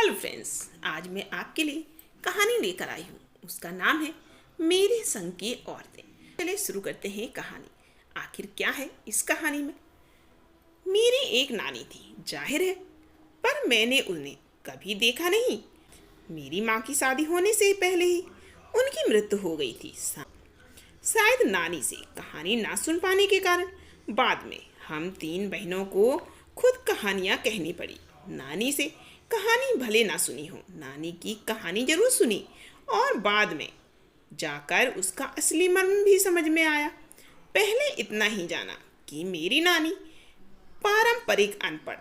Hello friends, आज मैं आपके लिए कहानी लेकर आई हूँ। उसका नाम है मेरे संग की औरतें। चलिए शुरू करते हैं कहानी। आखिर क्या है इस कहानी में। मेरी एक नानी थी, जाहिर है, पर मैंने उन्हें कभी देखा नहीं। मेरी माँ की शादी होने से पहले ही उनकी मृत्यु हो गई थी। शायद नानी से कहानी ना सुन पाने के कारण बाद में हम तीन बहनों को खुद कहानियाँ कहनी पड़ी। नानी से कहानी भले ना सुनी हो, नानी की कहानी जरूर सुनी और बाद में जाकर उसका असली मर्म भी समझ में आया। पहले इतना ही जाना कि मेरी नानी पारंपरिक अनपढ़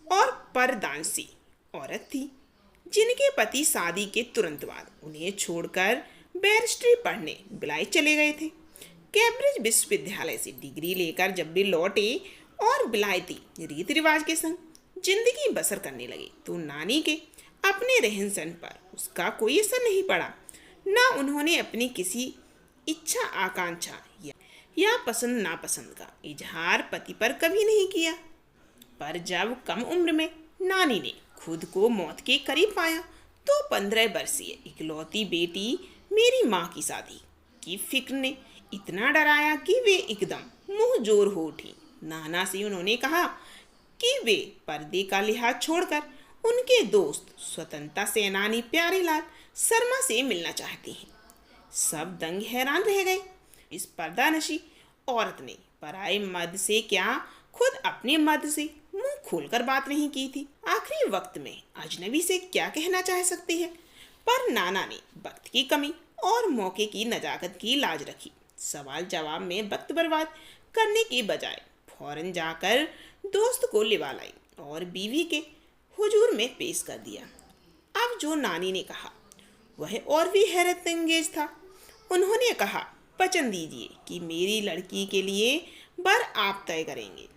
और परदानसी औरत थी, जिनके पति शादी के तुरंत बाद उन्हें छोड़कर बैरिस्ट्री पढ़ने बिलाई चले गए थे। कैम्ब्रिज विश्वविद्यालय से डिग्री लेकर जब वे लौटे और बिलायती रीति रिवाज के संग जिंदगी बसर करने लगे तो नानी के अपने रहन सहन पर उसका कोई असर नहीं पड़ा। न उन्होंने अपनी किसी इच्छा आकांक्षा या पसंद नापसंद का इजहार पति पर कभी नहीं किया। पर जब कम उम्र में नानी ने खुद को मौत के करीब पाया तो 15 वर्षीय इकलौती बेटी मेरी माँ की शादी की फिक्र ने इतना डराया कि वे एकदम मुंह जोर हो उठी। नाना से उन्होंने कहा कि वे पर्दे का लिहाज छोड़कर उनके दोस्त स्वतंत्रता सेनानी प्यारेलाल शर्मा से मिलना चाहती हैं। सब दंग हैरान रह गए। इस पर्दानशी औरत ने पराए मर्द से क्या खुद अपने मर्द से मुंह खोलकर बात नहीं की थी। आखिरी वक्त में अजनबी से क्या कहना चाह सकती है। पर नाना ने वक्त की कमी और मौके की नजाकत की लाज रखी। सवाल जवाब में वक्त बर्बाद करने के बजाय फौरन जाकर दोस्त को लिवा लाई और बीवी के हुजूर में पेश कर दिया। अब जो नानी ने कहा वह और भी हैरत अंगेज था। उन्होंने कहा, वचन दीजिए कि मेरी लड़की के लिए बर आप तय करेंगे।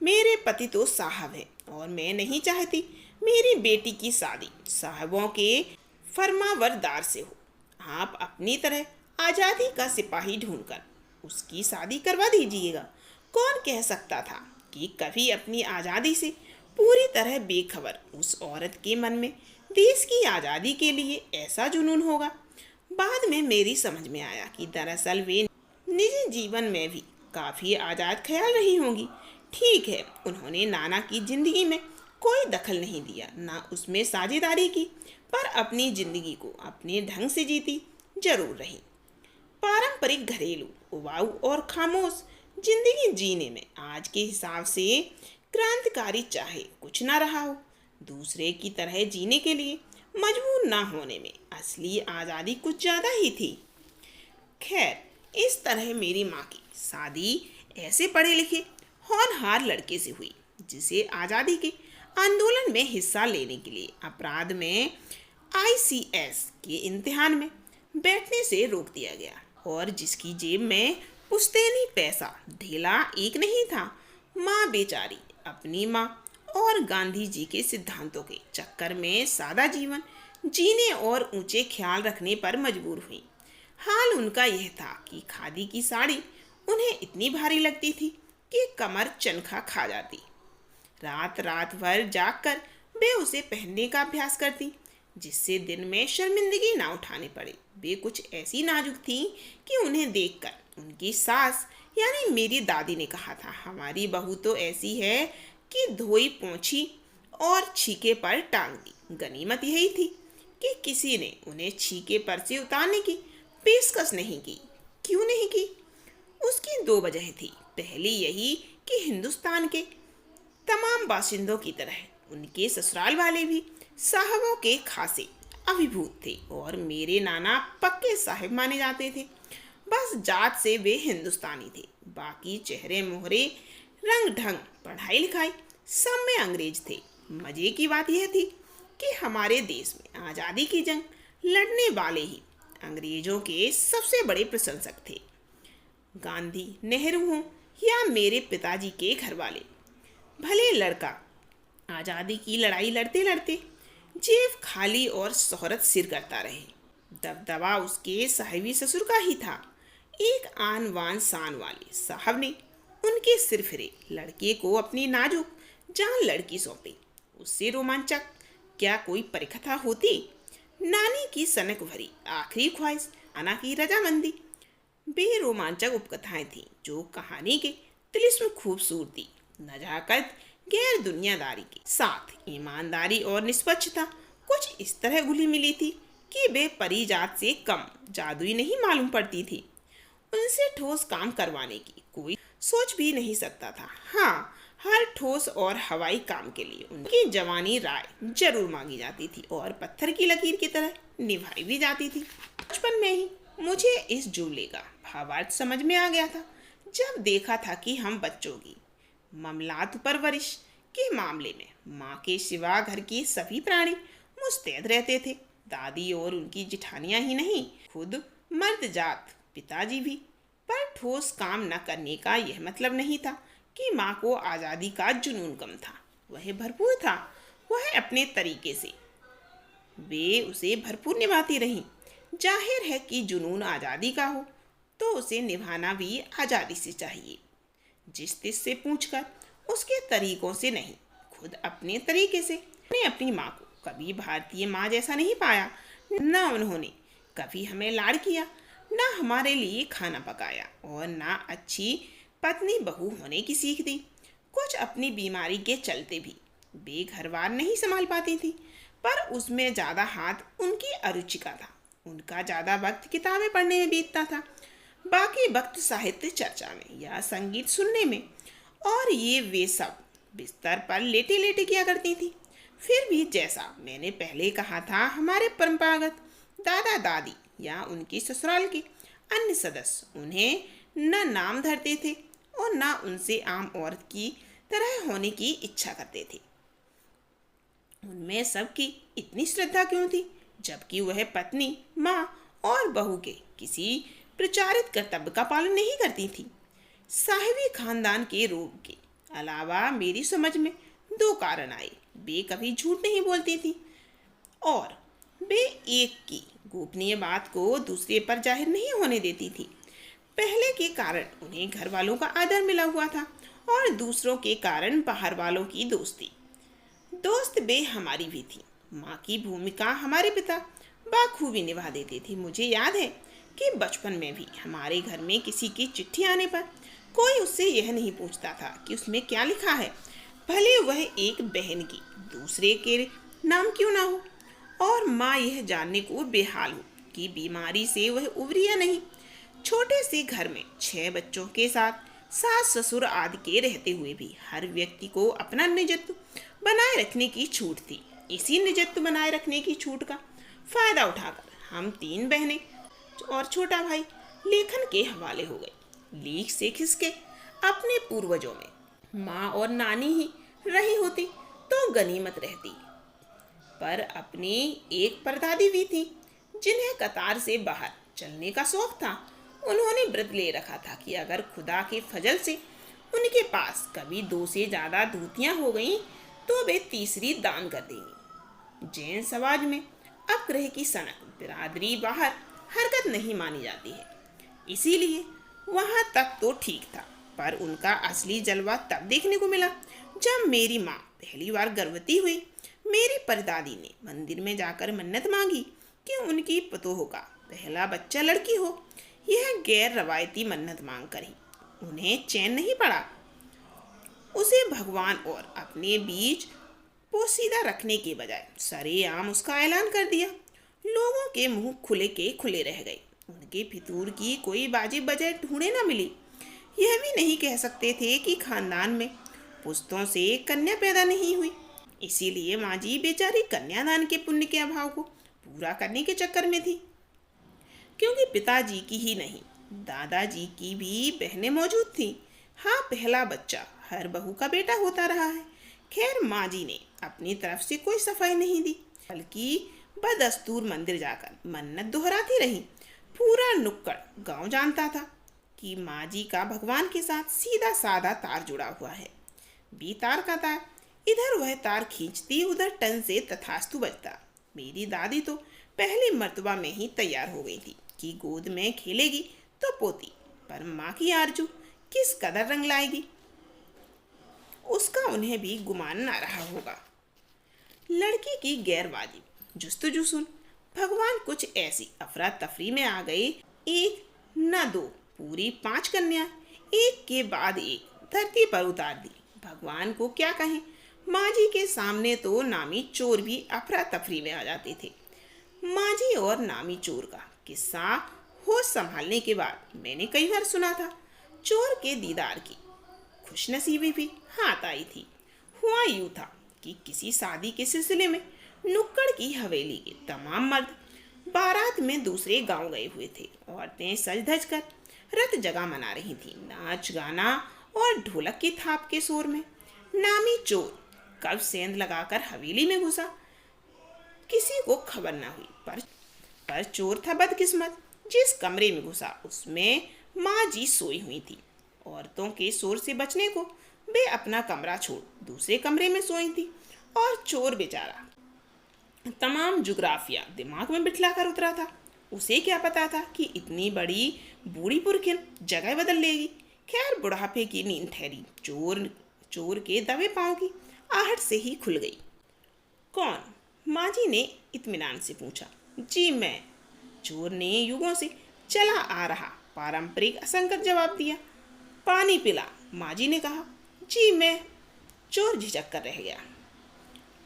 मेरे पति तो साहब हैं और मैं नहीं चाहती मेरी बेटी की शादी साहबों के फरमावरदार से हो। आप अपनी तरह आज़ादी का सिपाही ढूंढकर उसकी शादी करवा दीजिएगा। कौन कह सकता था कि कभी अपनी आज़ादी से पूरी तरह बेखबर उस औरत के मन में देश की आज़ादी के लिए ऐसा जुनून होगा। बाद में मेरी समझ में आया कि दरअसल वे निजी जीवन में भी काफ़ी आज़ाद ख्याल रही होंगी। ठीक है, उन्होंने नाना की जिंदगी में कोई दखल नहीं दिया, ना उसमें साझेदारी की, पर अपनी जिंदगी को अपने ढंग से जीती जरूर रही। पारंपरिक घरेलू उबाऊ और खामोश जिंदगी जीने में आज के हिसाब से क्रांतिकारी चाहे कुछ ना रहा हो, दूसरे की तरह जीने के लिए मजबूर ना होने में असली आज़ादी कुछ ज़्यादा ही थी। खैर, इस तरह मेरी माँ की शादी ऐसे पढ़े लिखे होनहार लड़के से हुई जिसे आज़ादी के आंदोलन में हिस्सा लेने के लिए अपराध में ICS के इम्तिहान में बैठने से रोक दिया गया और जिसकी जेब में पुश्तैनी पैसा ढेला एक नहीं था। माँ बेचारी अपनी माँ और गांधी जी के सिद्धांतों के चक्कर में सादा जीवन जीने और ऊंचे ख्याल रखने पर मजबूर हुई। हाल उनका यह था कि खादी की साड़ी उन्हें इतनी भारी लगती थी कि कमर चनखा खा जाती। रात रात भर जागकर वे उसे पहनने का अभ्यास करती जिससे दिन में शर्मिंदगी ना उठानी पड़े। वे कुछ ऐसी नाजुक थी कि उन्हें देखकर उनकी सास यानी मेरी दादी ने कहा था, हमारी बहू तो ऐसी है कि धोई पोंछी और छीके पर टांग दी। गनीमत यही थी कि किसी ने उन्हें छीके पर से उतारने की पेशकश नहीं की। क्यों नहीं की? उसकी दो वजह थी। पहली यही कि हिंदुस्तान के तमाम बाशिंदों की तरह उनके ससुराल वाले भी साहबों के खासे अभिभूत थे और मेरे नाना पक्के साहिब माने जाते थे। बस जात से वे हिंदुस्तानी थे, बाकी चेहरे मोहरे रंग ढंग पढ़ाई लिखाई सब में अंग्रेज थे। मजे की बात यह थी कि हमारे देश में आज़ादी की जंग लड़ने वाले ही अंग्रेजों के सबसे बड़े प्रशंसक थे। गांधी, नेहरू हों या मेरे पिताजी के घर वाले, भले लड़का आज़ादी की लड़ाई लड़ते लड़ते जेब खाली और शोहरत सिर करता रहे, दबदबा उसके साहिबी ससुर का ही था। एक आन वान शान वाले साहब ने उनके सिर फिरे लड़के को अपनी नाजुक जान लड़की सौंपी। उससे रोमांचक क्या कोई परिकथा होती? नानी की सनक भरी आखिरी ख्वाहिश, आना की रजामंदी। बेरोमांचक उपकथाएं थीं जो कहानी के तिलिस्म खूबसूरती, नजाकत, गैर दुनियादारी के साथ ईमानदारी और निष्पक्षता कुछ इस तरह घुली मिली थी कि वे परिजात से कम जादुई नहीं मालूम पड़ती थी। उनसे ठोस काम करवाने की कोई सोच भी नहीं सकता था। हाँ, हर ठोस और हवाई काम के लिए उनकी जवानी राय जरूर मांगी जाती थी और पत्थर की लकीर की तरह निभाई भी जाती थी। बचपन में ही मुझे इस जुमले का भावार्थ समझ में आ गया था, जब देखा था कि हम बच्चों की मामलात परवरिश के मामले में माँ के सिवा घर के सभी प्राणी मुस्तैद रहते थे। दादी और उनकी जिठानियाँ ही नहीं, खुद मर्द जात पिताजी भी। पर ठोस काम न करने का यह मतलब नहीं था कि माँ को आज़ादी का जुनून कम था। वह भरपूर था। वह अपने तरीके से वे उसे भरपूर निभाती रहीं। जाहिर है कि जुनून आज़ादी का हो तो उसे निभाना भी आज़ादी से चाहिए, जिस तिस से पूछकर, उसके तरीकों से नहीं, खुद अपने तरीके से। मैंने अपनी माँ को कभी भारतीय माँ जैसा नहीं पाया। न उन्होंने कभी हमें लाड़ किया, न हमारे लिए खाना पकाया और न अच्छी पत्नी बहू होने की सीख दी। कुछ अपनी बीमारी के चलते भी वे घरबार नहीं संभाल पाती थी, पर उसमें ज़्यादा हाथ उनकी अरुचि का था। उनका ज़्यादा वक्त किताबें पढ़ने में बीतता था, बाकी वक्त साहित्य चर्चा में या संगीत सुनने में, और ये वे सब बिस्तर पर लेटे लेटे किया करती थी। फिर भी जैसा मैंने पहले कहा था, हमारे परंपरागत दादा दादी या उनकी ससुराल के अन्य सदस्य उन्हें न नाम धरते थे और न उनसे आम औरत की तरह होने की इच्छा करते थे। उनमें सबकी इतनी श्रद्धा क्यों थी, जबकि वह पत्नी, माँ और बहू के किसी प्रचारित कर्तव्य का पालन नहीं करती थी? साहिबी खानदान के रोग के अलावा मेरी समझ में दो कारण आए। वे कभी झूठ नहीं बोलती थी और वे एक की गोपनीय बात को दूसरे पर जाहिर नहीं होने देती थी। पहले के कारण उन्हें घर वालों का आदर मिला हुआ था और दूसरों के कारण बाहर वालों की दोस्ती। दोस्त वे हमारी भी थी। माँ की भूमिका हमारे पिता बाखूबी निभा देते थे। मुझे याद है कि बचपन में भी हमारे घर में किसी की चिट्ठी आने पर कोई उससे यह नहीं पूछता था कि उसमें क्या लिखा है, भले वह एक बहन की दूसरे के नाम क्यों ना हो, और माँ यह जानने को बेहाल हो कि बीमारी से वह उबरी या नहीं। छोटे से घर में 6 बच्चों के साथ सास ससुर आदि के रहते हुए भी हर व्यक्ति को अपना निजत्व बनाए रखने की छूट थी। इसी निजत्व बनाए रखने की छूट का फायदा उठाकर हम 3 बहनें और छोटा भाई लेखन के हवाले हो गए। लीक से खिसके अपने पूर्वजों में माँ और नानी ही रही होती तो गनीमत रहती, पर अपनी एक परदादी भी थी जिन्हें कतार से बाहर चलने का शौक था। उन्होंने व्रत ले रखा था कि अगर खुदा के फजल से उनके पास कभी 2 से ज़्यादा धूतियाँ हो गईं तो वे तीसरी दान कर देंगी। जैन समाज में अपग्रह की सनक बिरादरी बाहर हरकत नहीं मानी जाती है, इसीलिए वहाँ तक तो ठीक था। पर उनका असली जलवा तब देखने को मिला जब मेरी माँ पहली बार गर्भवती हुई। मेरी परदादी ने मंदिर में जाकर मन्नत मांगी कि उनकी पतोह का पहला बच्चा लड़की हो। यह गैर रवायती मन्नत मांग कर ही उन्हें चैन नहीं पड़ा। उसे भगवान और अपने बीच पोशीदा रखने के बजाय सरेआम उसका ऐलान कर दिया। लोगों के मुंह खुले के खुले रह गए। उनके फितूर की कोई वाजिब वजह ढूंढे न मिली। यह भी नहीं कह सकते थे कि खानदान में पुश्तों से कन्या पैदा नहीं हुई, इसीलिए माँ जी बेचारी कन्यादान के पुण्य के अभाव को पूरा करने के चक्कर में थी। क्योंकि पिताजी की ही नहीं, दादाजी की भी बहनें मौजूद थीं। हाँ, पहला बच्चा हर बहू का बेटा होता रहा है। खैर, माँ जी ने अपनी तरफ से कोई सफाई नहीं दी, बल्कि बदस्तूर मंदिर जाकर मन्नत दोहराती रही। पूरा नुक्कड़ गांव जानता था कि माँ जी का भगवान के साथ सीधा साधा तार जुड़ा हुआ है। बी तार का तार, इधर वह तार खींचती, उधर टन से तथास्तु बजता। मेरी दादी तो पहली मर्तबा में ही तैयार हो गई थी कि गोद में खेलेगी तो पोती, पर माँ की आरजू किस कदर रंग लाएगी उसका उन्हें भी गुमान ना रहा होगा। लड़की की गैरवाजिब जुस्तजू सुन। भगवान कुछ ऐसी अफरा तफरी में आ गए, एक न दो, पूरी 5 कन्या एक के बाद एक धरती पर उतार दी। भगवान को क्या कहें, माँ जी के सामने तो नामी चोर भी अफरा तफरी में आ जाते थे। माँ जी और नामी चोर का किस्सा होश संभालने के बाद मैंने कई बार सुना था। चोर के दीदार की खुशनसीबी भी हाथ आई थी। हुआ यूं था कि किसी शादी के सिलसिले में नुक्कड़ की हवेली के तमाम मर्द बारात में दूसरे गांव गए हुए थे। औरतें सज धज कर रत जगह मना रही थीं, नाच गाना और ढोलक की थाप के शोर में। नामी चोर कब सेंध लगाकर हवेली में घुसा किसी को खबर न हुई, पर चोर था बदकिस्मत। जिस कमरे में घुसा उसमें माँ जी सोई हुई थी। औरतों के शोर से बचने को वे अपना कमरा छोड़ दूसरे कमरे में सोई थी, और चोर बेचारा तमाम जुग्राफिया दिमाग में बिठला कर उतरा था। उसे क्या पता था कि इतनी बड़ी बूढ़ी पुरखिन जगह बदल लेगी। खैर, बुढ़ापे की नींद ठहरी। चोर के दबे पांव की आहट से ही खुल गई। कौन? माँ जी ने इत्मीनान से पूछा। जी मैं। चोर ने युगों से चला आ रहा पारंपरिक असंगत जवाब दिया। पानी पिला, माँ जी ने कहा। जी मैं। चोर झिझक कर रह गया।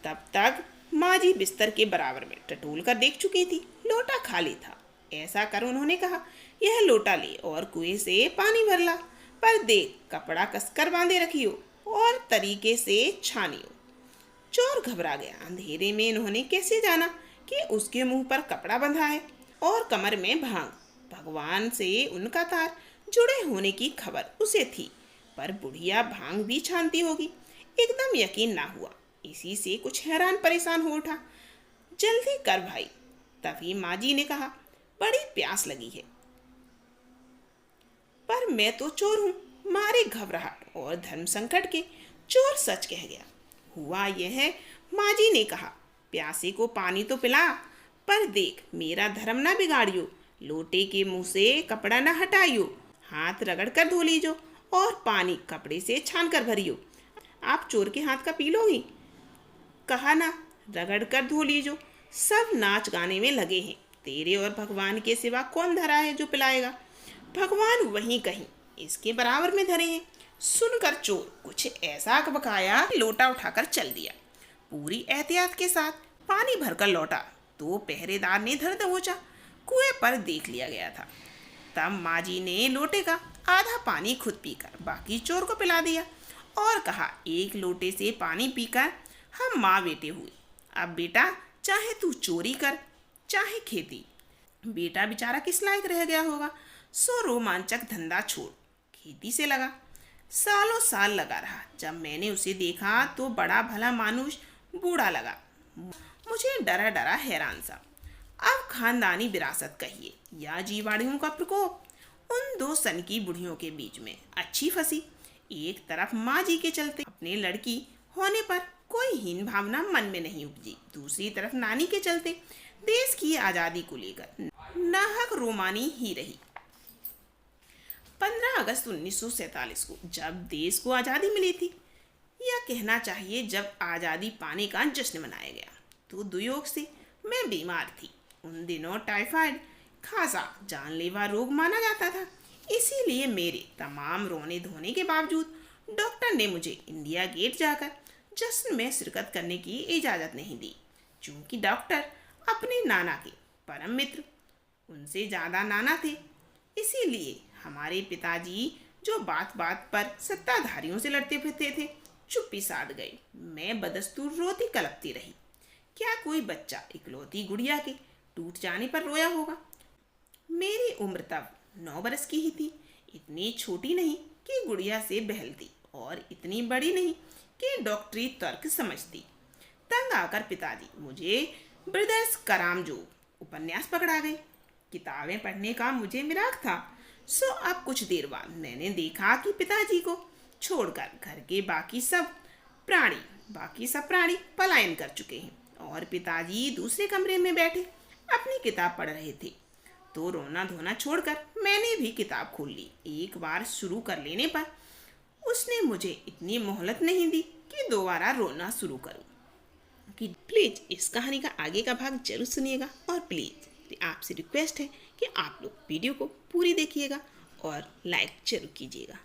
तब तक माँ जी बिस्तर के बराबर में टटोल कर देख चुकी थी। लोटा खाली था। ऐसा कर उन्होंने कहा, यह लोटा ले और कुएं से पानी भर ला, पर देख कपड़ा कसकर बांधे रखियो और तरीके से छानियो। चोर घबरा गया। अंधेरे में इन्होंने कैसे जाना कि उसके मुंह पर कपड़ा बंधा है और कमर में भांग। भगवान से उनका तार जुड़े होने की खबर उसे थी, पर बुढ़िया भांग भी छानती होगी, एकदम यकीन ना हुआ। इसी से कुछ हैरान परेशान हो उठा। जल्दी कर भाई। तभी माँ जी ने कहा, बड़ी प्यास लगी है। पर मैं तो चोर हूँ। मारे घबराहट और धर्म संकट के चोर सच कह गया। हुआ यह है, माँ जी ने कहा, प्यासे को पानी तो पिला, पर देख मेरा धर्म ना बिगाड़ियो। लोटे के मुंह से कपड़ा ना हटाइयो, हाथ रगड़ कर धो लीजो और पानी कपड़े से छान कर भरियो। आप चोर के हाथ का पी लोगी? कहा ना, रगड़ कर धो लीजो। सब नाच गाने में लगे हैं। तेरे और भगवान के सिवा कौन धरा है जो पिलाएगा? भगवान वहीं कहीं इसके बराबर में धरे हैं। सुनकर चोर कुछ ऐसा बकाया, लोटा उठाकर चल दिया। पूरी एहतियात के साथ पानी भरकर लौटा तो पहरेदार ने धर दबोचा। कुएं पर देख लिया गया था। तब माँ जी ने लोटे का आधा पानी खुद पीकर बाकी चोर को पिला दिया और कहा, एक लोटे से पानी पीकर हम माँ बेटे हुए। अब बेटा, चाहे तू चोरी कर चाहे खेती, बेटा बेचारा किस लायक रह गया होगा। सो रोमांचक धंधा छोड़ खेती से लगा। सालों साल लगा रहा। जब मैंने उसे देखा तो बड़ा भला मानुष बूढ़ा लगा। मुझे डरा डरा हैरान सा। अब खानदानी विरासत कहिए या जीवाणुओं का प्रकोप, उन दो सनकी बुढ़ियों के बीच में अच्छी फंसी। एक तरफ माँ जी के चलते अपने लड़की होने पर कोई हीन भावना मन में नहीं उपजी, दूसरी तरफ नानी के चलते देश की आज़ादी को लेकर नाहक रोमानी ही रही। 15 अगस्त 1947 को जब देश को आज़ादी मिली थी, या कहना चाहिए जब आज़ादी पाने का जश्न मनाया गया, तो दुयोग से मैं बीमार थी। उन दिनों टाइफाइड खासा जानलेवा रोग माना जाता था। इसीलिए मेरे तमाम रोने धोने के बावजूद डॉक्टर ने मुझे इंडिया गेट जाकर जश्न में शिरकत करने की इजाज़त नहीं दी। चूँकि डॉक्टर अपने नाना के परम मित्र, उनसे ज़्यादा नाना थे, इसीलिए हमारे पिताजी जो बात बात पर सत्ताधारियों से लड़ते फिरते थे, चुप्पी साध गए। मैं बदस्तूर रोती कलपती रही। क्या कोई बच्चा इकलौती गुड़िया के टूट जाने पर रोया होगा? मेरी उम्र तब 9 बरस की ही थी। इतनी छोटी नहीं कि गुड़िया से बहलती और इतनी बड़ी नहीं कि डॉक्टरी तर्क समझती। तंग आकर पिताजी मुझे ब्रदर्स करामजोग उपन्यास पकड़ा गए। किताबें पढ़ने का मुझे मिराग था। सो अब कुछ देर बाद मैंने देखा कि पिताजी को छोड़कर घर के बाकी सब प्राणी पलायन कर चुके हैं और पिताजी दूसरे कमरे में बैठे अपनी किताब पढ़ रहे थे। तो रोना धोना छोड़कर मैंने भी किताब खोल ली। एक बार शुरू कर लेने पर उसने मुझे इतनी मोहलत नहीं दी कि दोबारा रोना शुरू करूं। कि प्लीज़ इस कहानी का आगे का भाग जरूर सुनिएगा। और प्लीज़ आपसे रिक्वेस्ट है कि आप लोग वीडियो को पूरी देखिएगा और लाइक जरूर कीजिएगा।